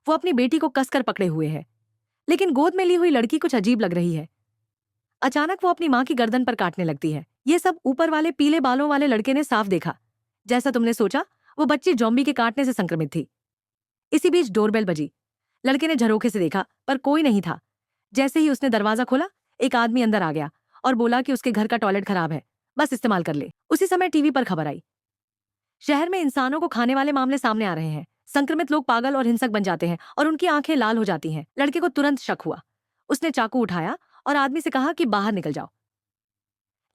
वो अपनी बेटी को कसकर पकड़े हुए है, लेकिन गोद में ली हुई लड़की कुछ अजीब लग रही है। अचानक वो अपनी माँ की गर्दन पर काटने लगती है। ये सब ऊपर वाले पीले बालों वाले लड़के ने साफ देखा। जैसा तुमने सोचा, वो बच्ची जॉम्बी के काटने से संक्रमित थी। इसी बीच डोरबेल बजी। लड़के ने झरोखे से देखा, पर कोई नहीं था। जैसे ही उसने दरवाजा खोला, एक आदमी अंदर आ गया और बोला कि उसके घर का टॉयलेट खराब है, बस इस्तेमाल कर ले। उसी समय टीवी पर खबर आई, शहर में इंसानों को खाने वाले मामले सामने आ रहे हैं। संक्रमित लोग पागल और हिंसक बन जाते हैं और उनकी आंखें लाल हो जाती हैं। लड़के को तुरंत शक हुआ। उसने चाकू उठाया और आदमी से कहा कि बाहर निकल जाओ।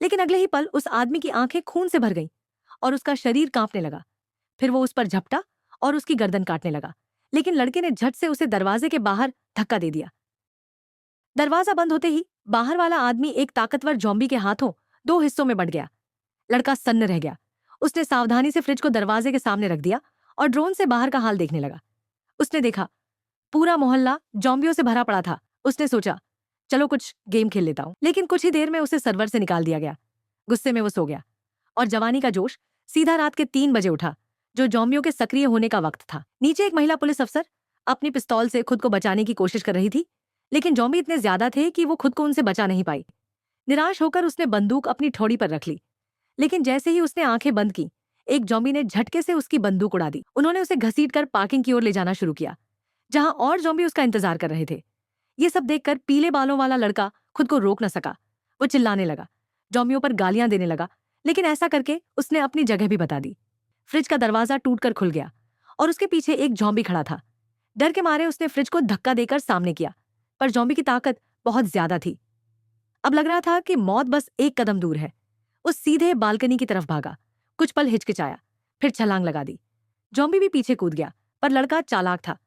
लेकिन अगले ही पल उस आदमी की आंखें खून से भर गईं और उसका शरीर कांपने लगा। फिर वो उस पर झपटा और उसकी गर्दन काटने लगा, लेकिन लड़के ने झट से उसे दरवाजे के बाहर धक्का दे दिया। दरवाजा बंद होते ही बाहर वाला आदमी एक ताकतवर जॉम्बी के हाथों दो हिस्सों में बंट गया। लड़का सन्न रह गया। उसने सावधानी से फ्रिज को दरवाजे के सामने रख दिया और ड्रोन से बाहर का हाल देखने लगा। उसने देखा, पूरा मोहल्ला जॉम्बियों से भरा पड़ा था। उसने सोचा, चलो कुछ गेम खेल लेता हूं। लेकिन कुछ ही देर में उसे सर्वर से निकाल दिया गया। गुस्से में वो सो गया और जवानी का जोश सीधा रात के 3 बजे उठा, जो जॉम्बियों के सक्रिय होने का वक्त था। नीचे एक महिला पुलिस अफसर अपनी पिस्तौल से खुद को बचाने की कोशिश कर रही थी, लेकिन जॉम्बी इतने ज्यादा थे कि वो खुद को उनसे बचा नहीं पाई। निराश होकर उसने बंदूक अपनी ठोड़ी पर रख ली, लेकिन जैसे ही उसने आंखें बंद की, एक जॉम्बी ने झटके से उसकी बंदूक उड़ा दी। उन्होंने उसे घसीटकर पार्किंग की ओर ले जाना शुरू किया, जहां और जॉम्बी उसका इंतजार कर रहे थे। ये सब देखकर पीले बालों वाला लड़का खुद को रोक न सका। वो चिल्लाने लगा, जॉम्बियों पर गालियां देने लगा, लेकिन ऐसा करके उसने अपनी जगह भी बता दी। फ्रिज का दरवाजा टूटकर खुल गया और उसके पीछे एक जॉम्बी खड़ा था। डर के मारे उसने फ्रिज को धक्का देकर सामने किया, पर जॉम्बी की ताकत बहुत ज्यादा थी। अब लग रहा था कि मौत बस एक कदम दूर है। वो सीधे बालकनी की तरफ भागा, कुछ पल हिचकिचाया, फिर छलांग लगा दी। जॉम्बी भी पीछे कूद गया, पर लड़का चालाक था,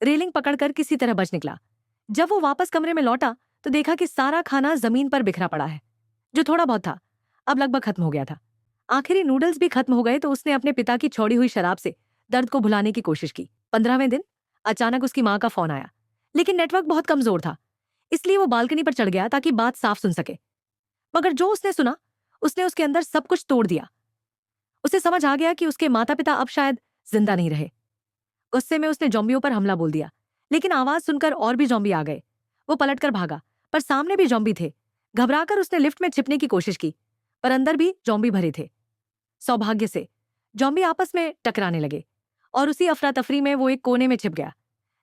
रेलिंग पकड़कर किसी तरह बच निकला। जब वो वापस कमरे में लौटा तो देखा कि सारा खाना जमीन पर बिखरा पड़ा है। जो थोड़ा बहुत था अब लगभग खत्म हो गया था। आखिरी नूडल्स भी खत्म हो गए तो उसने अपने पिता की छोड़ी हुई शराब से दर्द को भुलाने की कोशिश की। 15वें दिन अचानक उसकी माँ का फोन आया, लेकिन नेटवर्क बहुत कमजोर था, इसलिए वो बालकनी पर चढ़ गया ताकि बात साफ सुन सके। मगर जो उसने सुना, उसने उसके अंदर सब कुछ तोड़ दिया। उसे समझ आ गया कि उसके माता पिता अब शायद जिंदा नहीं रहे। गुस्से में उसने जॉम्बियों पर हमला बोल दिया, लेकिन आवाज सुनकर और भी जॉम्बी आ गए। वो पलटकर भागा, पर सामने भी जॉम्बी थे। घबराकर उसने लिफ्ट में छिपने की कोशिश की, पर अंदर भी जॉम्बी भरे थे। सौभाग्य से जॉम्बी आपस में टकराने लगे और उसी अफरा तफरी में वो एक कोने में छिप गया।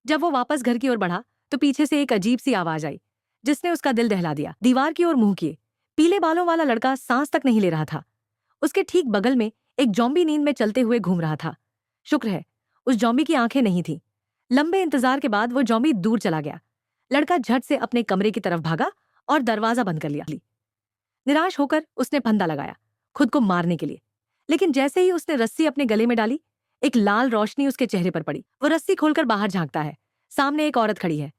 जब वो वापस घर की ओर बढ़ा तो पीछे से एक अजीब सी आवाज आई, जिसने उसका दिल दहला दिया। दीवार की ओर मुंह किए पीले बालों वाला लड़का सांस तक नहीं ले रहा था। उसके ठीक बगल में एक जॉम्बी नींद में चलते हुए घूम रहा था। शुक्र है उस जॉम्बी की आंखें नहीं थी। लंबे इंतजार के बाद वो जॉम्बी दूर चला गया। लड़का झट से अपने कमरे की तरफ भागा और दरवाजा बंद कर लिया। निराश होकर उसने फंदा लगाया खुद को मारने के लिए, लेकिन जैसे ही उसने रस्सी अपने गले में डाली, एक लाल रोशनी उसके चेहरे पर पड़ी। वो रस्सी खोलकर बाहर झांकता है। सामने एक औरत खड़ी है।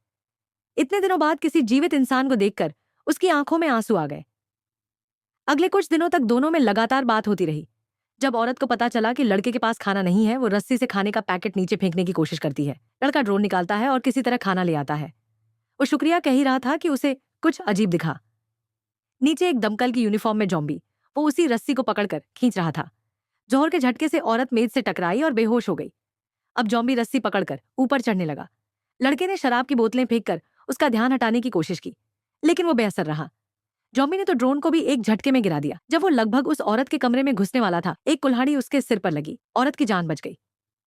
इतने दिनों बाद किसी जीवित इंसान को देखकर उसकी आंखों में आंसू आ गए। अगले कुछ दिनों तक दोनों में लगातार बात होती रही। जब औरत को पता चला कि लड़के के पास खाना नहीं है, वो रस्सी से खाने का पैकेट नीचे फेंकने की कोशिश करती है। लड़का ड्रोन निकालता है और किसी तरह खाना ले आता है। वो शुक्रिया कह ही रहा था कि उसे कुछ अजीब दिखा। नीचे एक दमकल की यूनिफॉर्म में जॉम्बी वो उसी रस्सी को पकड़कर खींच रहा था। जोहर के झटके से औरत मेज से टकराई और बेहोश हो गई। अब जॉम्बी रस्सी पकड़कर ऊपर चढ़ने लगा। लड़के ने शराब की बोतलें फेंककर उसका ध्यान हटाने की कोशिश की, लेकिन वो बेअसर रहा। जॉम्बी ने तो ड्रोन को भी एक झटके में गिरा दिया। जब वो लगभग उस औरत के कमरे में घुसने वाला था, एक कुल्हाड़ी उसके सिर पर लगी। औरत की जान बच गई।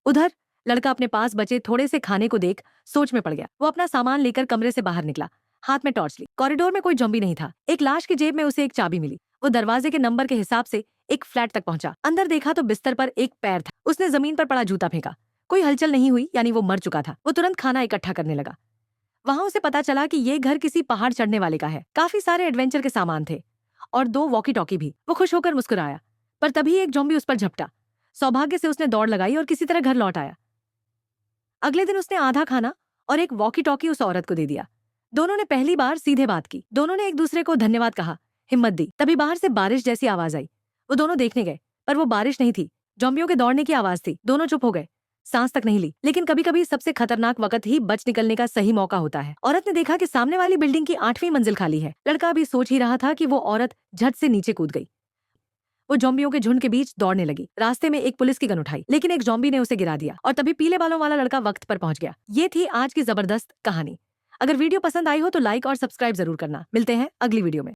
उधर लड़का अपने पास बचे थोड़े से खाने को देख सोच में पड़ गया। वो अपना सामान लेकर कमरे से बाहर निकला, हाथ में टॉर्च ली। कॉरिडोर में कोई जॉम्बी नहीं था। एक लाश की जेब में उसे एक चाबी मिली। वो दरवाजे के नंबर के हिसाब से एक फ्लैट तक पहुंचा। अंदर देखा तो बिस्तर पर एक पैर था। उसने जमीन पर पड़ा जूता फेंका। कोई हलचल नहीं हुई, यानी वो मर चुका था। वो तुरंत खाना इकट्ठा करने लगा। वहां उसे पता चला कि ये घर किसी पहाड़ चढ़ने वाले का है। काफी सारे एडवेंचर के सामान थे और 2 वॉकी टॉकी भी। वो खुश होकर मुस्कुराया, पर तभी एक जॉम्बी उस पर झपटा। सौभाग्य से उसने दौड़ लगाई और किसी तरह घर लौट आया। अगले दिन उसने आधा खाना और एक वॉकी टॉकी उस औरत को दे दिया। दोनों ने पहली बार सीधे बात की। दोनों ने एक दूसरे को धन्यवाद कहा, हिम्मत दी। तभी बाहर से बारिश जैसी आवाज आई। वो दोनों देखने गए, पर वो बारिश नहीं थी, जॉम्बियों के दौड़ने की आवाज थी। दोनों चुप हो गए, सांस तक नहीं ली। लेकिन कभी कभी सबसे खतरनाक वक्त ही बच निकलने का सही मौका होता है। औरत ने देखा कि सामने वाली बिल्डिंग की 8वीं मंजिल खाली है। लड़का भी सोच ही रहा था कि वो औरत झट से नीचे कूद गई। वो ज़ॉम्बियों के झुंड के बीच दौड़ने लगी। रास्ते में एक पुलिस की गन उठाई, लेकिन एक ज़ॉम्बी ने उसे गिरा दिया और तभी पीले बालों वाला लड़का वक्त पर पहुंच गया। ये थी आज की जबरदस्त कहानी। अगर वीडियो पसंद आई हो तो लाइक और सब्सक्राइब जरूर करना। मिलते हैं अगली वीडियो में।